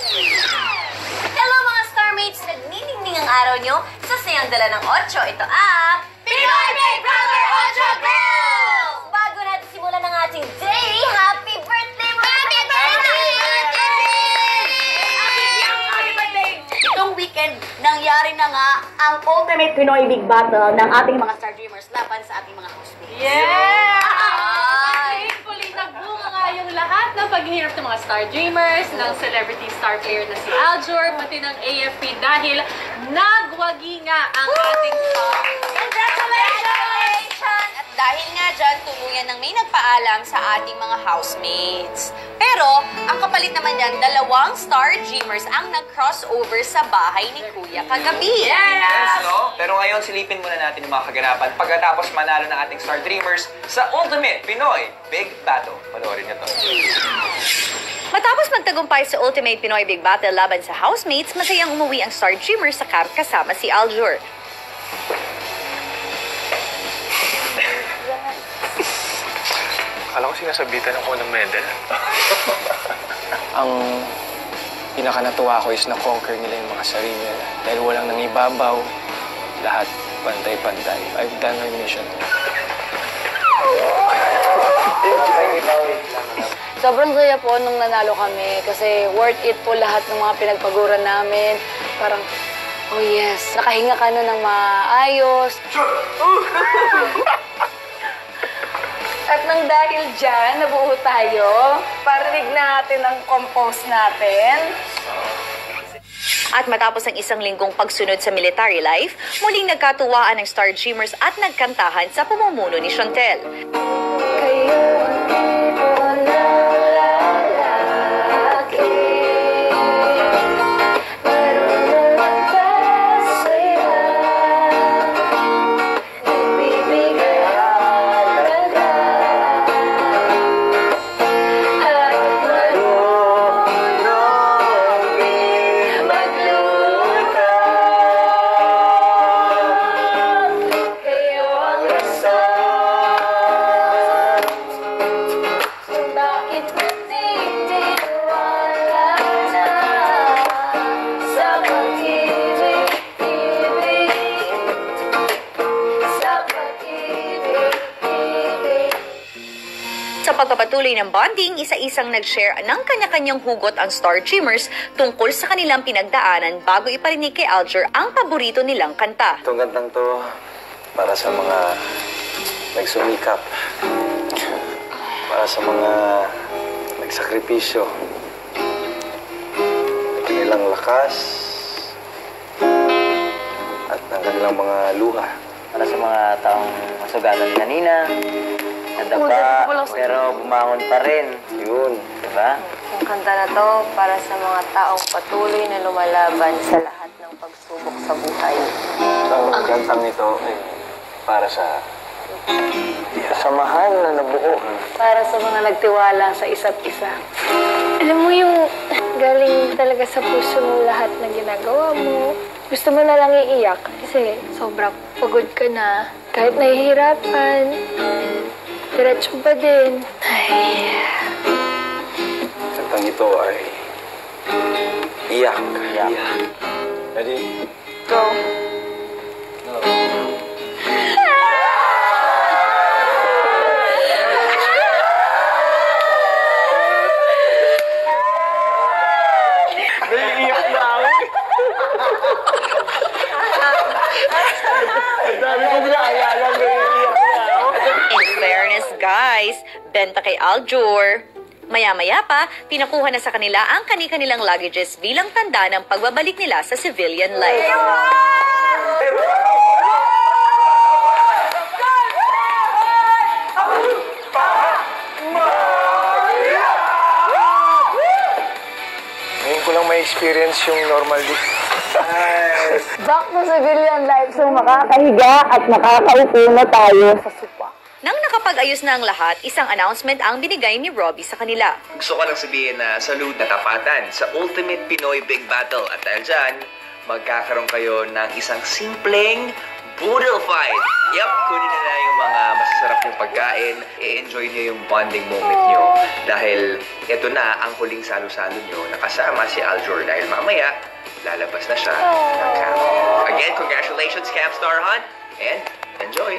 Hello mga Starmates! Nagniningning ang araw nyo sa sayang dala ng 8. Ito ang Pinoy Big Brother 8 Grill! Bago natin simulan ang ating day, happy birthday mga Happy birthday! Happy birthday! Itong weekend, nangyari na nga ang ultimate Pinoy Big Battle ng ating mga Star Dreamers laban sa ating mga housemates. Yeah! Thankfully, nagbunga nga yung lahat ng paghihirap ng mga Star Dreamers, ng celebrity star player na si Aljur, pati ng AFP dahil nagwagi nga ang ating star. Congratulations! At dahil nga dyan, tuluyan ng may nagpaalam sa ating mga housemates. Pero, ang kapalit naman yan, 2 Star Dreamers ang nag-crossover sa bahay ni Kuya kagabi. Yes, no? Pero ngayon, silipin muna natin yung mga kaganapan pagkatapos manalo ng ating Star Dreamers sa Ultimate Pinoy Big Battle. Panoorin nyo to. Matapos magtagumpay sa Ultimate Pinoy Big Battle laban sa housemates, masayang umuwi ang Star Dreamers sa camp kasama si Aljur. Akala ko sinasabitan ako ng medal. Ang pinakanatuwa ko is na-conquer nila yung mga sarili nila. Dahil walang nangibabaw, lahat pantay-pantay. I've done our mission. Sobrang saya po nung nanalo kami kasi worth it po lahat ng mga pinagpaguran namin. Parang, oh yes, nakahinga ka na ng maayos. At nang dahil dyan, nabuo tayo, parinig natin ang compose natin. At matapos ang isang linggong pagsunod sa military life, muling nagkatuwaan ng Star Dreamers at nagkantahan sa pamumuno ni Chantel. Kayo ang tipo ng lalaki, marunong magpasaya, nagbibigay halaga, at marunong din magluto. Kayo ang rason kung bakit nagtitiwala na sa pag-ibig, sa pag-ibig. Sa pagpapatuloy ng bonding, isa-isang nag-share ng kanya-kanyang hugot ang Star Dreamers tungkol sa kanilang pinagdaanan bago iparinig kay Aljur ang paborito nilang kanta. Itong kantang to para sa mga nagsumikap. Para sa mga nagsakripisyo. Ng kanilang lakas at ng kanilang mga luha. Para sa mga taong masugatan kanina, nadapa, pero bumangon pa rin. Yun. Diba? Ang kanta na to para sa mga taong patuloy na lumalaban sa lahat ng pagsubok sa buhay. Ang kantang ito ay para sa mahal na nabuo. Para sa mga nagtiwala sa isa't isa. Alam mo yung galing talaga sa puso mo lahat ng ginagawa mo. Gusto mo na lang iiyak kasi sobrang pagod ka na. Kahit nahihirapan, diretso pa din. Ay. Kantang ito ay iyak. Iyak. Ready? Go. Naiiyak na ako. Ang dami ko pinaalala, naiiyak na ako. In fairness, guys, benta kay Aljur. Maya-maya pa, pinakuha na sa kanila ang kani-kanilang luggages bilang tanda ng pagbabalik nila sa civilian life. Ngayon ko lang may experience yung normal day. Back to civilian life. So makakahiga at makakaupo na tayo sa sopa. Nang nakapag-ayos na ang lahat, isang announcement ang binigay ni Robbie sa kanila. Gusto ko lang sabihin na salute na tapatan sa Ultimate Pinoy Big Battle. At dahil dyan, magkakaroon kayo ng isang simpleng boodle fight. Yup, kunin na yung mga masasarap yung pagkain, i-enjoy niyo yung bonding moment niyo. Dahil ito na ang huling salo-salo niyo na kasama si Aljur. Dahil mamaya, lalabas na siya ng camp. Again, congratulations, Camp Star Hunt, and enjoy!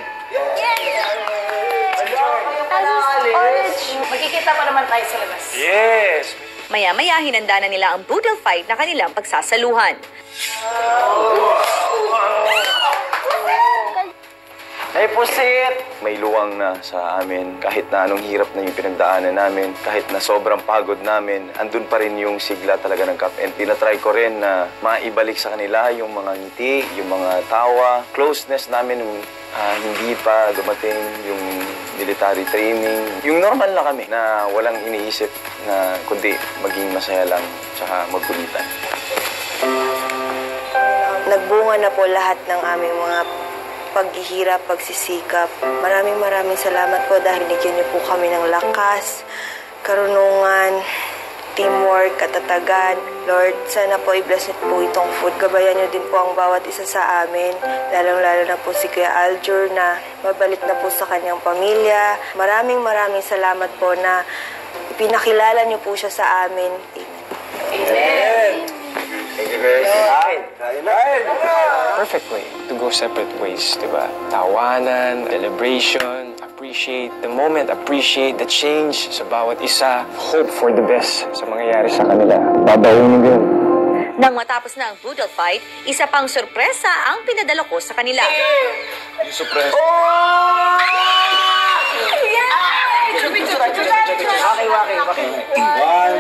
Magkikita pa naman tayo sa labas. Yes! Maya-maya, hinanda na nila ang boodle fight na kanilang pagsasaluhan. Hey, pusit! May luwang na sa amin. Kahit na anong hirap na yung pinagdaanan namin, kahit na sobrang pagod namin, andun pa rin yung sigla talaga ng Camp. And tinatry ko rin na maibalik sa kanila yung mga ngiti, yung mga tawa, closeness namin hindi pa dumating yung military training. Yung normal na kami na walang iniisip na kundi maging masaya lang tsaka magkulitan. Nagbunga na po lahat ng aming mga paghihirap, pagsisikap. Maraming salamat po dahil binigyan niyo po kami ng lakas, karunungan, teamwork, katatagan. Lord, sana po i-bless niyo po itong food. Gabayan niyo din po ang bawat isa sa amin, lalong-lalo na po si Kuya Aljur na babalik na po sa kanyang pamilya. Maraming salamat po na ipinakilala niyo po siya sa amin. Amen. Thank you, guys. Perfect way to go separate ways, di ba? Tawanan, celebration, appreciate the moment, appreciate the change sa bawat isa, hope for the best sa mangyayari sa kanila. Babaunin din. Nang matapos na ang boodle fight, isa pang sorpresa ang pinadala ko sa kanila. Yung surprise. Okay.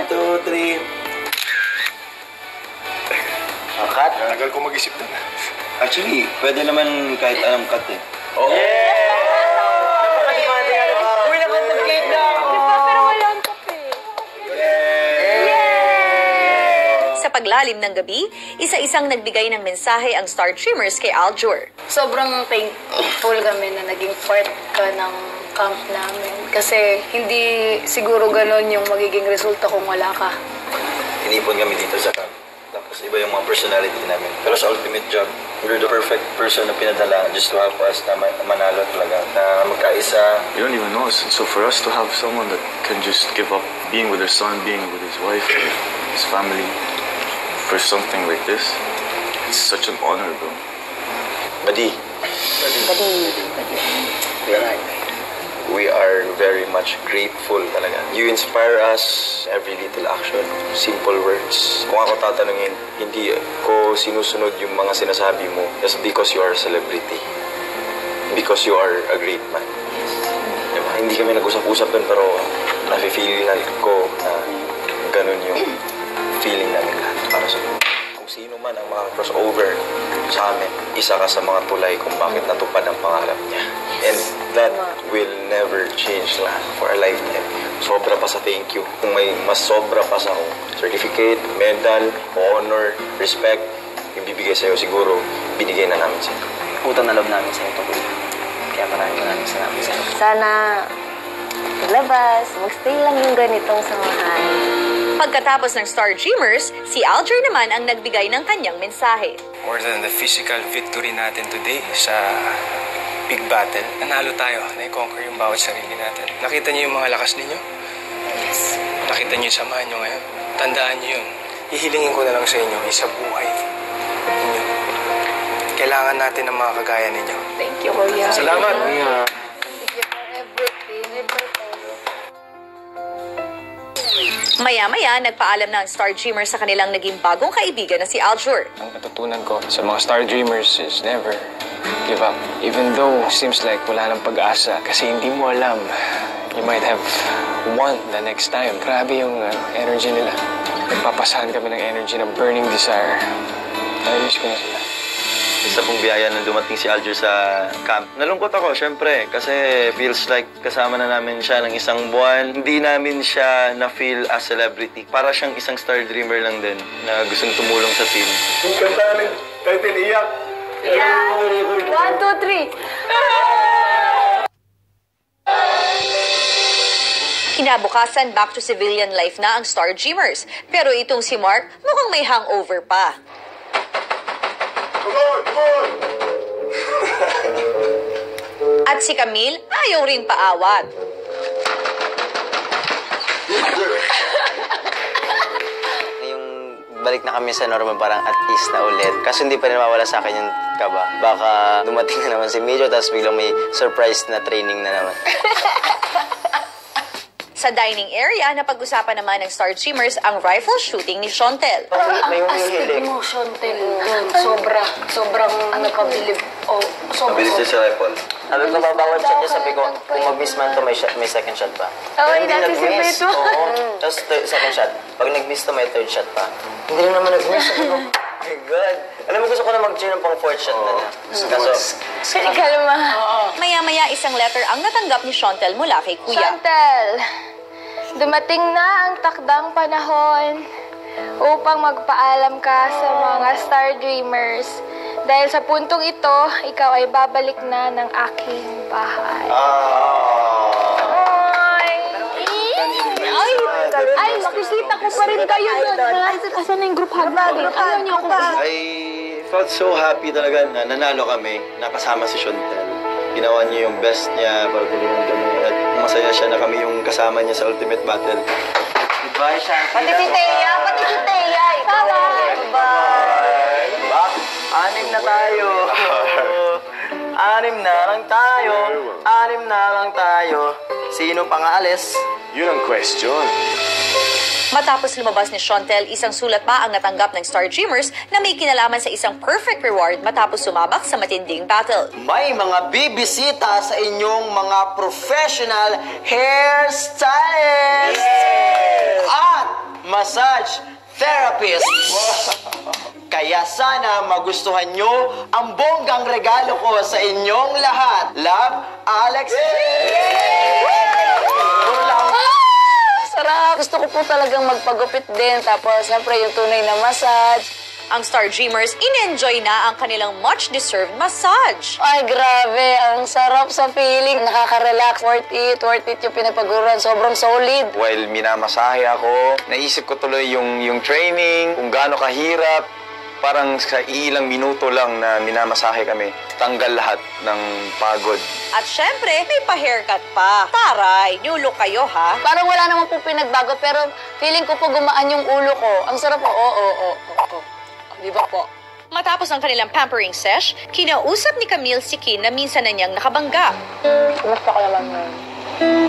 1, 2, 3. Cut? Tagal ko mag-isip na. Actually, pwede naman kahit anong cut eh. Oh! Uy, nakontemplate na ako. Pero wala ang kape. Sa paglalim ng gabi, isa-isang nagbigay ng mensahe ang Star Dreamers kay Aljur. Sobrang thankful kami na naging part ka ng camp namin. Kasi hindi siguro ganon yung magiging resulta kung wala ka. Inipon kami dito sa camp. Tapos iba yung mga personality namin. Pero sa ultimate job, we're the perfect person na pinadala just to help us na manalo talaga. Na magkaisa. You don't even know us. So for us to have someone that can just give up being with their son, being with his wife, his family, for something like this, it's such an honor, bro. Buddy. We are very much grateful talaga. You inspire us every little action, simple words. Kung ako tatanungin, hindi ko sinusunod yung mga sinasabi mo just because you are a celebrity. Because you are a great man. Diba? Hindi kami nag-usap-usap dun pero nafe-feel ko na ganun yung feeling namin lahat para sa kung sino man ang mga crossover sa amin, isa ka sa mga tulay kung bakit natupad ang pangarap niya. And that will never change lang for a lifetime. Sobra pa sa thank you. Kung may mas sobra pa sa certificate, medal, honor, respect, yung bibigay sa'yo siguro, binigay na namin sa'yo. Utang na loob namin sa'yo ito, Kuya. Kaya maraming salamat sa'yo. Sana maglabas, magstay lang yung ganitong samahan. Pagkatapos ng Star Dreamers, si Aljur naman ang nagbigay ng kanyang mensahe. More than the physical victory natin today sa big battle, nanalo tayo, na-conquer yung bawat sarili natin. Nakita niyo yung mga lakas ninyo? Yes. Nakita niyo yung samahan niyo ngayon? Tandaan niyo yun. Hihilingin ko na lang sa inyo, isa buhay ninyo. Kailangan natin ng mga kagaya ninyo. Thank you, Kuya. Salamat! Thank you for everything. Maya-maya, nagpaalam na ang Star Dreamers sa kanilang naging bagong kaibigan na si Aljur. Ang natutunan ko sa mga Star Dreamers is never give up. Even though seems like wala nang pag-asa kasi hindi mo alam, you might have won the next time. Grabe yung energy nila. Nagpapasahan kami ng energy ng burning desire. Narinis ko na sila. Isa pong biyaya na dumating si Aljur sa camp. Nalungkot ako, syempre, kasi feels like kasama na namin siya ng isang buwan. Hindi namin siya na-feel as celebrity. Para siyang isang Star Dreamer lang din na gustong tumulong sa team. Kanta namin, kahit iyak. Yeah. 1, 2, 3. Kinabukasan, back to civilian life na ang Star Dreamers. Pero itong si Mark, mukhang may hangover pa. Come on! At si Camille, ayaw ring paawat. Yung balik na kami sa normal, parang at ease na ulit. Kaso hindi pa rin mawala sa akin yung kaba. Baka dumating na naman si Major, tapos biglang may surprise na training na naman. Sa dining area, napag-usapan naman ng Star Dreamers ang rifle shooting ni Shontel. May humihilig. mo, Shontel. Sobrang napabilib. Mabilis niya sa rifle. Sabi ko, babawal shot niya. Sabi ko, kung mag-miss man to, may second shot pa. Ay, Hindi na-anticipate nag-miss. mo. Oo. Tapos second shot. Pag nag-miss to, may third shot pa. Hindi rin naman nag-miss. Sabi ko, oh my God. Alam mo, gusto ko na mag-cheer ng pang fourth shot na niya. Kaso, Kalma. Maya-maya isang letter ang natanggap ni Shontel mula kay Kuya. Shontel, dumating na ang takdang panahon upang magpaalam ka sa mga Star Dreamers. Dahil sa puntong ito, ikaw ay babalik na ng aking bahay. Ay, makikita ko pa rin kayo doon. Asan na yung group hug? Ayaw niyo ako. I felt so happy talaga na nanalo kami, nakasama si Shontel. Ginawa niya yung best niya para tulungan kami at masaya siya na kami yung kasama niya sa ultimate battle. goodbye, Shanti. Pati si Teya, ikaw. Bye! Anim na tayo. Anim na lang tayo. Sino pang aalis? Yun ang question. Matapos lumabas ni Shontel, isang sulat pa ang natanggap ng Star Dreamers na may kinalaman sa isang perfect reward matapos sumabak sa matinding battle. May mga bibisita sa inyong mga professional hairstylists at massage therapists. Kaya sana magustuhan nyo ang bonggang regalo ko sa inyong lahat. Love, Alex. Sarap! Gusto ko po talagang magpagupit din. Tapos, siyempre, yung tunay na massage. Ang Star Dreamers, in-enjoy na ang kanilang much-deserved massage. Ay, grabe. Ang sarap sa feeling. Nakaka-relax. Worth it yung pinapaguran. Sobrang solid. While minamasahe ako, naisip ko tuloy yung training, kung gaano kahirap. Parang sa ilang minuto lang na minamasahe kami, tanggal lahat ng pagod. At syempre, may pa-haircut pa. Taray, new look kayo ha? Parang wala naman po pinagbago, pero feeling ko po gumaan yung ulo ko. Ang sarap po. Oo. Di ba po? Matapos ang kanilang pampering sesh, kinausap ni Camille si Kin na minsan na niyang nakabangga. Kumusta ka naman ngayon?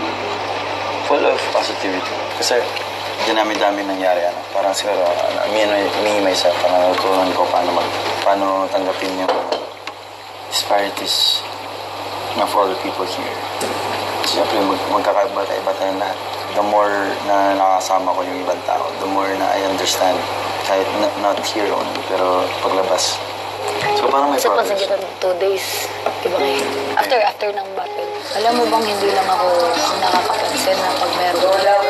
Full of positivity. Kasi dami nangyari. Parang siguro, me myself, parang natutunan ko paano tanggapin yung disparities of all the people here. Siyempre, magkakaiba tayo lahat. The more na nakasama ko yung ibang tao, the more na I understand, kahit not here only, pero paglabas. So parang may progress. Sa pasagitan 2 days, di ba kayo? After ng battle. Alam mo bang hindi lang ako ang nakakapansin na pag merong job,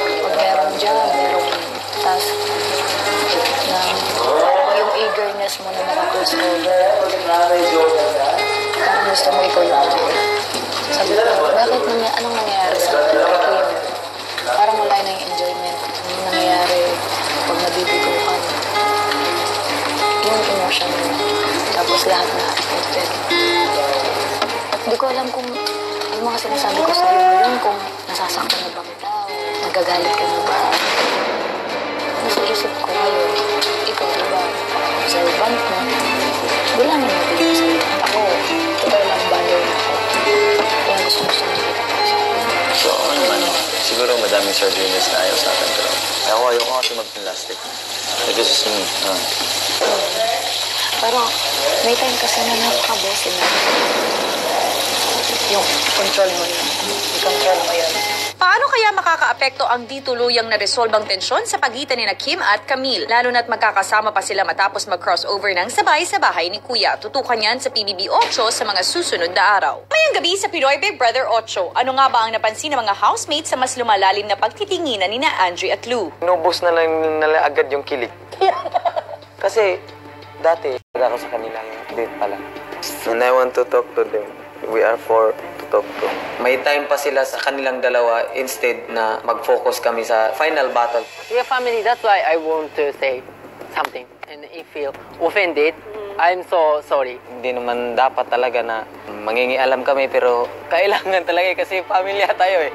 merong task, na yung eagerness mo na maka-close cover. Parang gusto mo ikaw yung sabi ko, anong nangyayari sa akin? Parang wala na yung enjoyment. Anong nangyayari pag nabibigo ka? Yung emotion mo. Tapos lahat na affected. At hindi ko alam kung yung mga sinasabi ko sa'yo ngayon, kung nasasaktan na ba kita o nagagalit ka na ba. Nasa isip ko ngayon, ikaw diba, observant mo, hindi lang yung mabili sa'yo. Ako, ikaw lang balo na ako. Kaya gusto mo kita pa sa'yo. So, siguro madaming sardinas na ayaw sa akin, pero ayoko kasi mag-plastic. Because, Pero may time kasi na napaka-bossy na. Yung control mo yun. I-control mo yun. Paano kaya makakaapekto ang di tuluyang na-resolve ang tensyon sa pagitan ni Kim at Camille? Lalo na't magkakasama pa sila matapos mag-crossover ng sabay sa bahay ni Kuya. Tutukan yan sa PBB 8 sa mga susunod na araw. Mayang gabi sa Pinoy Big Brother 8. Ano nga ba ang napansin ng mga housemates sa mas lumalalim na pagtitinginan ni Andre at Lou? Inubos na lang nila agad yung kilig. Kasi, dati, ako sa kanila yung date pa lang. And I want to talk to them. We are for to talk to. May time pa sila sa kanilang dalawa instead na mag-focus kami sa final battle. We are family, that's why I want to say something. And if you feel offended, I'm so sorry. Hindi naman dapat talaga na mangingialam kami pero kailangan talaga kasi pamilya tayo eh.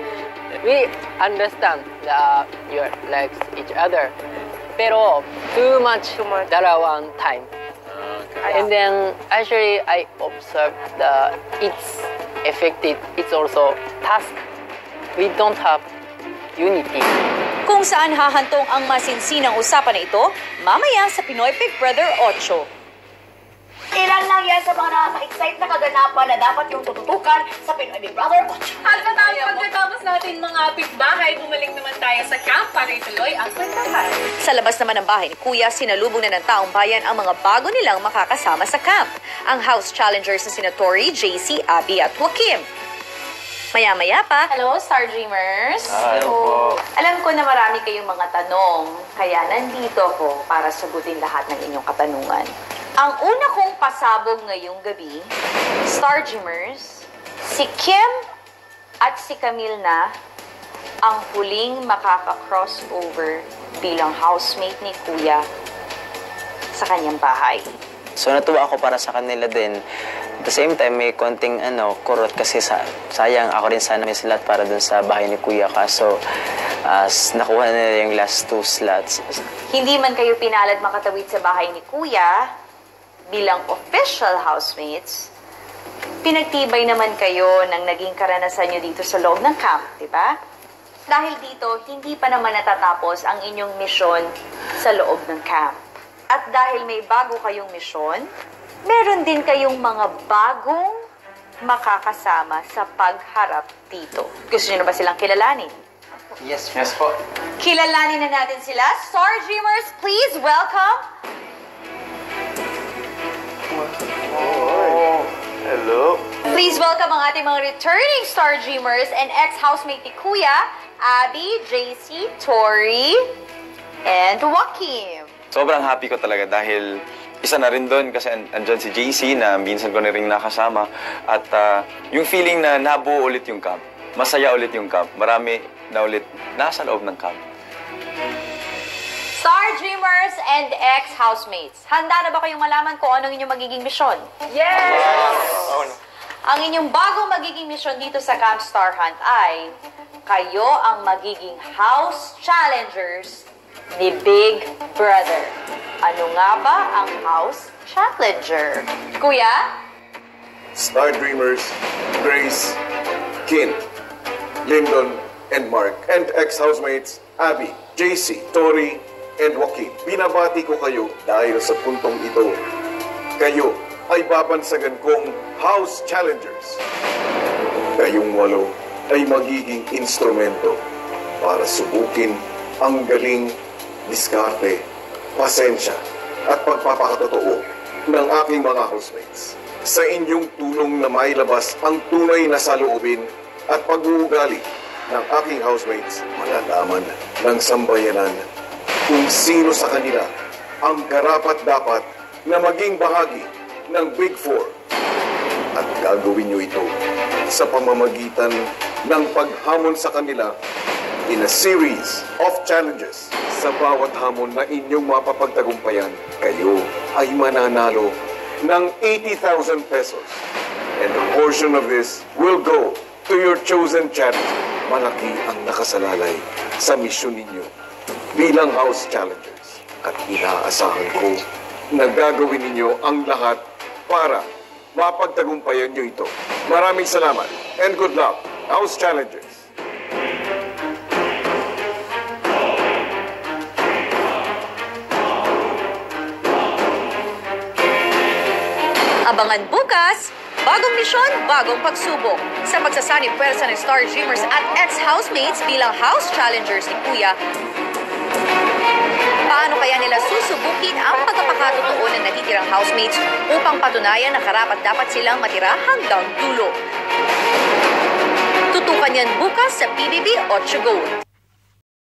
We understand that you like each other. Pero too much dalawan time. And then actually I observed that it's affected. It's also task. We don't have unity. Kung saan hahantong ang masinsinang usapan na ito, mamaya sa Pinoy Big Brother 8. Ilan lang yan sa mga nakaka-excite na kaganapan na dapat yung tututukan sa Pinoy Big Brother 8. At pagkatapos natin mga pitbahay, bumalik naman tayo sa camp para ituloy ang kwentahan. Sa labas naman ng bahay ni Kuya, sinalubong na ng taong bayan ang mga bago nilang makakasama sa camp. Ang house challengers na sina Tori, JC, Abby at Joaquim. Maya-maya pa, hello Star Dreamers! Hello po. Alam ko na marami kayong mga tanong, kaya nandito ako para sagutin lahat ng inyong katanungan. Ang una kong pasabog ngayong gabi, Star Dreamers, si Kim at si Camille na ang huling makaka-crossover bilang housemate ni Kuya sa kanyang bahay. So natuwa ako para sa kanila din. At the same time, may konting kurot kasi sayang ako rin sana may slot para dun sa bahay ni Kuya. Kaso nakuha na nila yung last 2 slots. Hindi man kayo pinalad makatawid sa bahay ni Kuya bilang official housemates, pinagtibay naman kayo ng naging karanasan nyo dito sa loob ng camp, di ba? Dahil dito, hindi pa naman natatapos ang inyong misyon sa loob ng camp. At dahil may bago kayong misyon, meron din kayong mga bagong makakasama sa pagharap dito. Gusto niyo na ba silang kilalanin? Yes po. Kilalanin na natin sila. Star Dreamers, please welcome... Hello. Please welcome ang ating mga returning Star Dreamers and ex-housemate ni Kuya, Abby, JC, Tori, and Joaquim. Sobrang happy ko talaga dahil isa na rin doon kasi andyan si JC na minsan ko na rin nakasama. At yung feeling na nabuo ulit yung camp, masaya ulit yung camp, marami na ulit nasa loob ng camp. Star Dreamers and ex-housemates, handa na ba kayong malaman kung anong inyong magiging misyon? Yes! Ang inyong bagong magiging misyon dito sa Camp Star Hunt ay kayo ang magiging house challengers ni Big Brother. Ano nga ba ang house challenger? Kuya? Star Dreamers, Grace, Kin, Lyndon, and Mark, and ex-housemates Abby, JC, Tori, and Joaquim. Binabati ko kayo dahil sa puntong ito. Kayo ay babansagan kong house challengers. Kayong 8 ay magiging instrumento para subukin ang galing, diskarte, pasensya, at pagpapakatotoo ng aking mga housemates. Sa inyong tulong na mailabas ang tunay na saloobin at pag-uugali ng aking housemates, malalaman ng sambayanan kung sino sa kanila ang karapat-dapat na maging bahagi ng Big Four. At gagawin nyo ito sa pamamagitan ng paghamon sa kanila in a series of challenges. Sa bawat hamon na inyong mapapagtagumpayan, kayo ay mananalo ng 80,000 pesos. And a portion of this will go to your chosen charity. Malaki ang nakasalalay sa misyon ninyo bilang house challengers. At inaasahan ko na gagawin ninyo ang lahat para mapagtagumpayan nyo ito. Maraming salamat and good luck, house challengers. Abangan bukas, bagong misyon, bagong pagsubok. Sa magsasanib pwersa ng Star Dreamers at ex-housemates bilang house challengers ni Kuya, paano kaya nila susubukin ang pagkapakatotoo ng natitirang housemates upang patunayan na karapat-dapat silang matira hanggang dulo? Tutukan yan bukas sa PBB 8 Go.